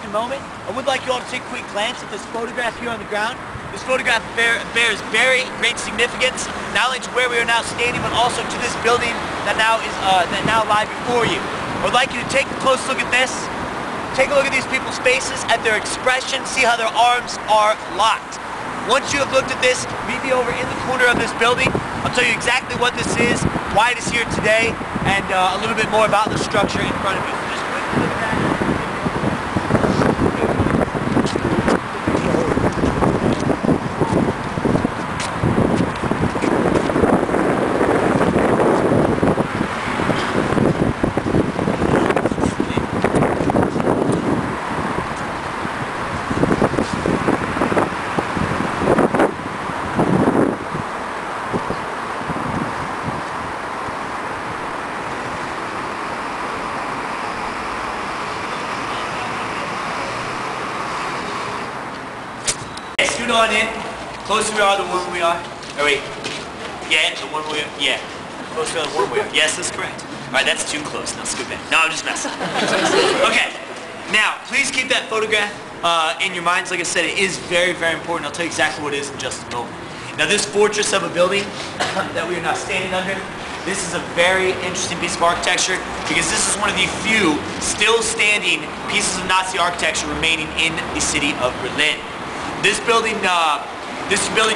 a moment, I would like you all to take a quick glance at this photograph here on the ground. This photograph bears very great significance, not only to where we are now standing, but also to this building that now lies before you. I would like you to take a close look at this. Take a look at these people's faces, at their expression, see how their arms are locked. Once you have looked at this, meet me over in the corner of this building. I'll tell you exactly what this is, why it is here today, and a little bit more about the structure in front of you. Just quickly look at that. Scoot on in. Closer we are, the warmer we are. Oh wait. Yeah, the warmer we are. Yeah. Closer to the warmer we are. Yes, that's correct. Alright, that's too close. Now scoot back. No, I'm just messing. Okay. Now, please keep that photograph in your minds. Like I said, it is very, very important. I'll tell you exactly what it is in just a moment. Now, this fortress of a building that we are now standing under, this is a very interesting piece of architecture because this is one of the few still standing pieces of Nazi architecture remaining in the city of Berlin. This building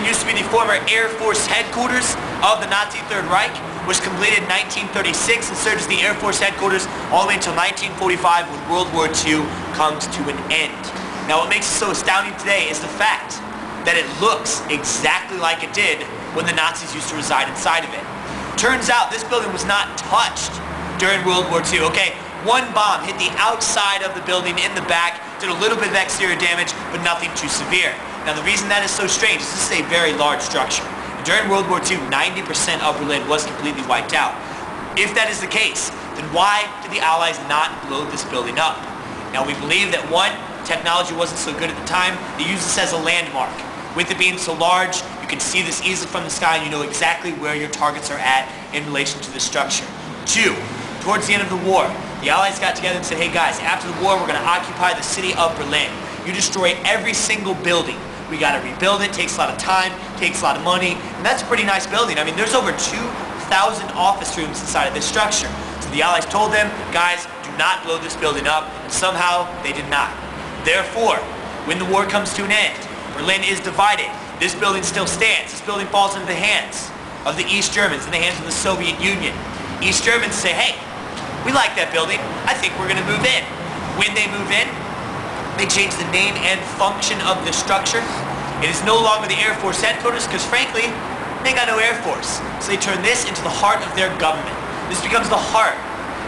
used to be the former Air Force headquarters of the Nazi Third Reich, was completed in 1936 and served as the Air Force headquarters all the way until 1945 when World War II comes to an end. Now what makes it so astounding today is the fact that it looks exactly like it did when the Nazis used to reside inside of it. Turns out this building was not touched during World War II. Okay, one bomb hit the outside of the building in the back, did a little bit of exterior damage, but nothing too severe. Now the reason that is so strange is this is a very large structure. During World War II, 90% of Berlin was completely wiped out. If that is the case, then why did the Allies not blow this building up? Now we believe that one, technology wasn't so good at the time. They used this as a landmark. With it being so large, you can see this easily from the sky and you know exactly where your targets are at in relation to this structure. Two, towards the end of the war, the Allies got together and said, hey guys, after the war we're going to occupy the city of Berlin. You destroy every single building. We got to rebuild it, takes a lot of time, takes a lot of money, and that's a pretty nice building. I mean, there's over 2,000 office rooms inside of this structure. So the Allies told them, guys, do not blow this building up, and somehow they did not. Therefore, when the war comes to an end, Berlin is divided. This building still stands. This building falls into the hands of the East Germans, in the hands of the Soviet Union. East Germans say, hey, we like that building. I think we're going to move in. When they move in, they change the name and function of the structure. It is no longer the Air Force headquarters because, frankly, they got no Air Force. So they turn this into the heart of their government. This becomes the heart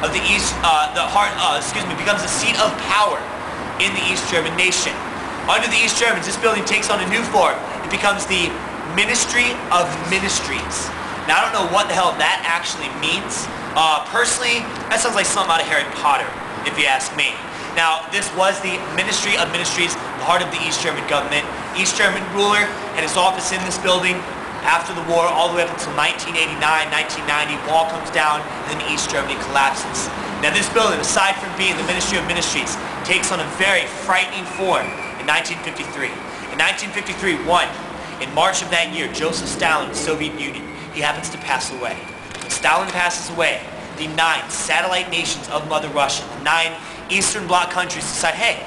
of the becomes the seat of power in the East German nation. Under the East Germans, this building takes on a new form. It becomes the Ministry of Ministries. Now, I don't know what the hell that actually means. Personally, that sounds like something out of Harry Potter, if you ask me. Now, this was the Ministry of Ministries, the heart of the East German government. East German ruler had his office in this building after the war, all the way up until 1989, 1990. Wall comes down, and then East Germany collapses. Now, this building, aside from being the Ministry of Ministries, takes on a very frightening form in 1953. In 1953, in March of that year, Joseph Stalin, the Soviet Union, he happens to pass away. When Stalin passes away, the 9 satellite nations of Mother Russia, the 9 Eastern Bloc countries decide, hey,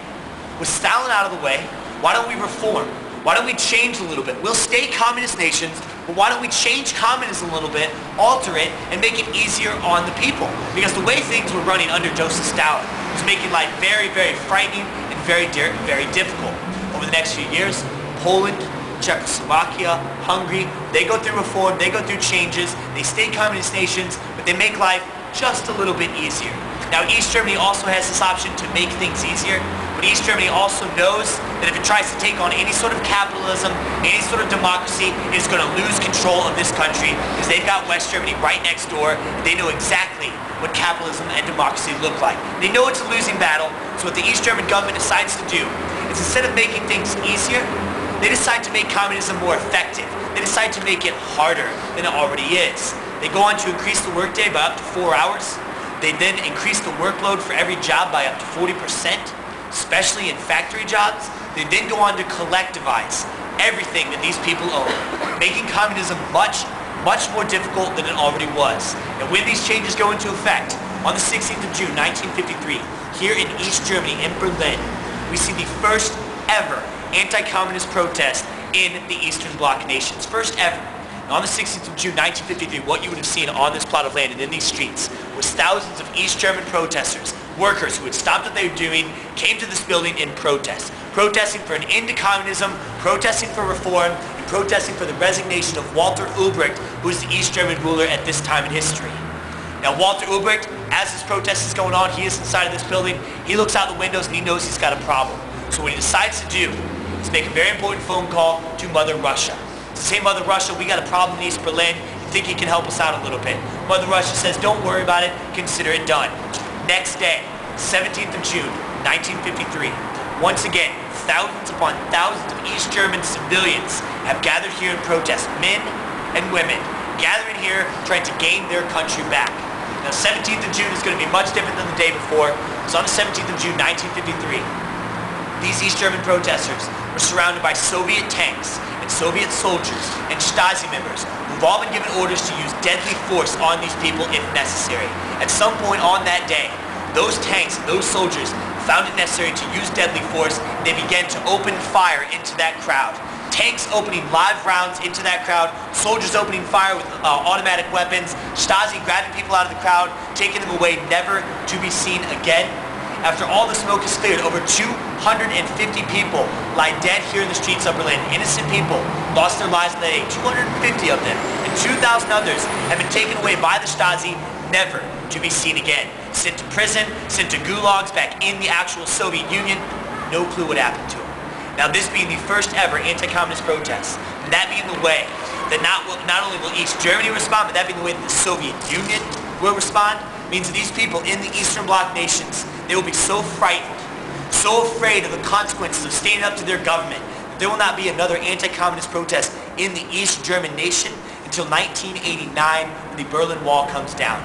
with Stalin out of the way, why don't we reform? Why don't we change a little bit? We'll stay communist nations, but why don't we change communism a little bit, alter it, and make it easier on the people? Because the way things were running under Joseph Stalin was making life very, very frightening and very, very difficult. Over the next few years, Poland, Czechoslovakia, Hungary, they go through reform, they go through changes, they stay communist nations, but they make life just a little bit easier. Now, East Germany also has this option to make things easier, but East Germany also knows that if it tries to take on any sort of capitalism, any sort of democracy, it's going to lose control of this country because they've got West Germany right next door. They know exactly what capitalism and democracy look like. They know it's a losing battle, so what the East German government decides to do is instead of making things easier, they decide to make communism more effective. They decide to make it harder than it already is. They go on to increase the workday by up to 4 hours. They then increase the workload for every job by up to 40%. especially in factory jobs, they then go on to collectivize everything that these people own, making communism much more difficult than it already was. And when these changes go into effect, on the 16th of June, 1953, here in East Germany, in Berlin, we see the first ever anti-communist protest in the Eastern Bloc nations. First ever. And on the 16th of June, 1953, what you would have seen on this plot of land and in these streets was thousands of East German protesters, workers who had stopped what they were doing, came to this building in protest. Protesting for an end to communism, protesting for reform, and protesting for the resignation of Walter Ulbricht, who was the East German ruler at this time in history. Now Walter Ulbricht, as this protest is going on, he is inside of this building, he looks out the windows and he knows he's got a problem. So what he decides to do is make a very important phone call to Mother Russia. To say, Mother Russia, we got a problem in East Berlin, you think you can help us out a little bit. Mother Russia says, don't worry about it, consider it done. Next day, 17th of June, 1953, once again, thousands upon thousands of East German civilians have gathered here in protest, men and women, gathering here trying to gain their country back. Now 17th of June is going to be much different than the day before, because on the 17th of June 1953, these East German protesters were surrounded by Soviet tanks and Soviet soldiers and Stasi members who've all been given orders to use deadly force on these people if necessary. At some point on that day, those tanks and those soldiers found it necessary to use deadly force. They began to open fire into that crowd. Tanks opening live rounds into that crowd, soldiers opening fire with automatic weapons, Stasi grabbing people out of the crowd, taking them away, never to be seen again. After all the smoke is cleared, over 250 people lie dead here in the streets of Berlin. Innocent people lost their lives in that day. 250 of them, and 2,000 others have been taken away by the Stasi, never to be seen again. Sent to prison, sent to gulags back in the actual Soviet Union. No clue what happened to them. Now this being the first ever anti-communist protest, and that being the way that not only will East Germany respond, but that being the way that the Soviet Union will respond, means that these people in the Eastern Bloc nations, they will be so frightened, so afraid of the consequences of standing up to their government, that there will not be another anti-communist protest in the East German nation until 1989, when the Berlin Wall comes down.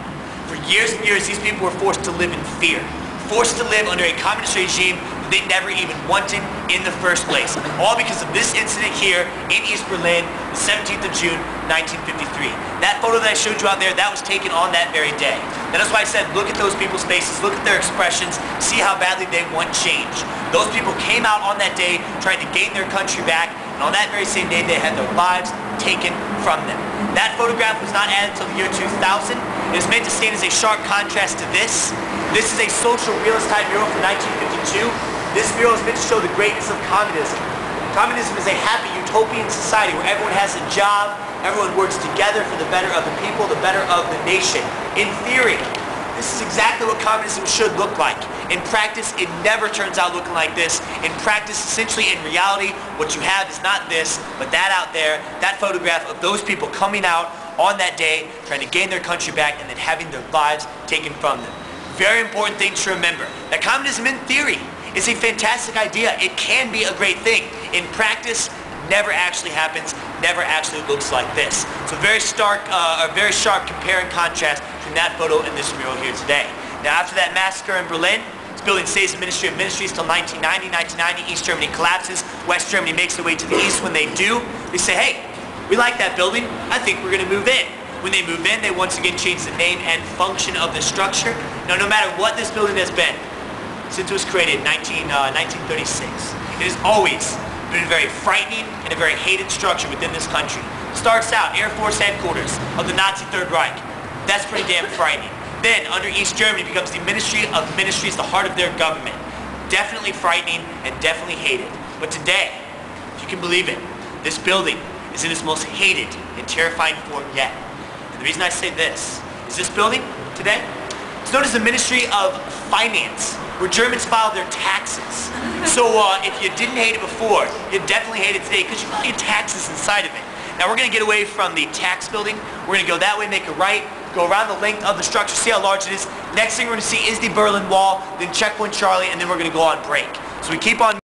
For years and years, these people were forced to live in fear, forced to live under a communist regime that they never even wanted in the first place. All because of this incident here in East Berlin, the 17th of June, 1953. That photo that I showed you out there, that was taken on that very day. That is why I said, look at those people's faces, look at their expressions, see how badly they want change. Those people came out on that day trying to gain their country back, and on that very same day, they had their lives taken from them. That photograph was not added until the year 2000. It is meant to stand as a sharp contrast to this. This is a social realist type mural from 1952. This mural is meant to show the greatness of communism. Communism is a happy utopian society where everyone has a job, everyone works together for the better of the people, the better of the nation. In theory, this is exactly what communism should look like. In practice, it never turns out looking like this. In practice, essentially in reality, what you have is not this, but that out there, that photograph of those people coming out on that day, trying to gain their country back and then having their lives taken from them. Very important thing to remember, that communism in theory is a fantastic idea. It can be a great thing. In practice, never actually happens, never actually looks like this. So very sharp compare and contrast between that photo and this mural here today. Now after that massacre in Berlin, this building stays the Ministry of Ministries till 1990. 1990, East Germany collapses. West Germany makes their way to the east. When they do, they say, hey, we like that building. I think we're going to move in. When they move in, they once again change the name and function of the structure. Now no matter what this building has been, since it was created in 1936, it has always been a very frightening and a very hated structure within this country. Starts out Air Force headquarters of the Nazi Third Reich. That's pretty damn frightening. Then, under East Germany, becomes the Ministry of Ministries, the heart of their government. Definitely frightening and definitely hated. But today, if you can believe it, this building is in its most hated and terrifying form yet. And the reason I say this is this building today, it's known as the Ministry of Finance, where Germans file their taxes. So if you didn't hate it before, you definitely hate it today because you pay taxes inside of it. Now we're going to get away from the tax building. We're going to go that way, make a right, go around the length of the structure, see how large it is. Next thing we're going to see is the Berlin Wall, then Checkpoint Charlie, and then we're going to go on break. So we keep on